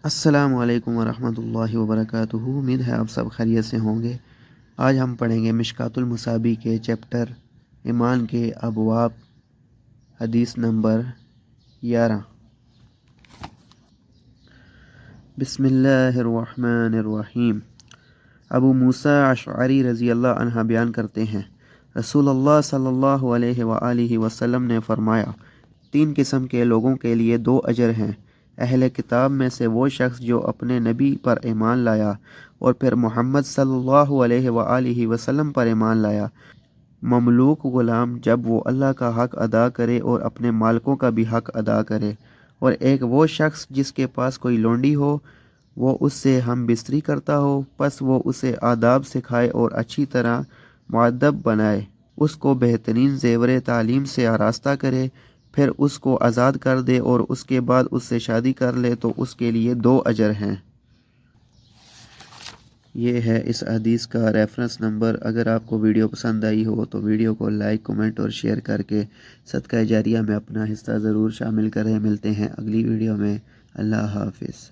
السلام علیکم ورحمۃ اللہ وبرکاتہ۔ امید ہے آپ سب خیریت سے ہوں گے۔ آج ہم پڑھیں گے مشکوٰۃ المصابیح کے چیپٹر ایمان کے ابواب، حدیث نمبر 11۔ بسم اللہ الرحمن الرحیم۔ ابو موسیٰ اشعری رضی اللہ عنہ بیان کرتے ہیں، رسول اللہ صلی اللہ علیہ وآلہ وسلم نے فرمایا، 3 قسم کے لوگوں کے لیے 2 اجر ہیں۔ اہل کتاب میں سے وہ شخص جو اپنے نبی پر ایمان لایا اور پھر محمد صلی اللہ علیہ وآلہ وسلم پر ایمان لایا۔ مملوک غلام جب وہ اللہ کا حق ادا کرے اور اپنے مالکوں کا بھی حق ادا کرے، اور ایک وہ شخص جس کے پاس کوئی لونڈی ہو، وہ اس سے ہم بستری کرتا ہو، پس وہ اسے آداب سکھائے اور اچھی طرح مؤدب بنائے، اس کو بہترین زیور تعلیم سے آراستہ کرے، پھر اس کو آزاد کر دے اور اس کے بعد اس سے شادی کر لے تو اس کے لیے 2 اجر ہیں۔ یہ ہے اس حدیث کا ریفرنس نمبر۔ اگر آپ کو ویڈیو پسند آئی ہو تو ویڈیو کو لائک، کمنٹ اور شیئر کر کے صدقہ جاریہ میں اپنا حصہ ضرور شامل کریں۔ ملتے ہیں اگلی ویڈیو میں۔ اللہ حافظ۔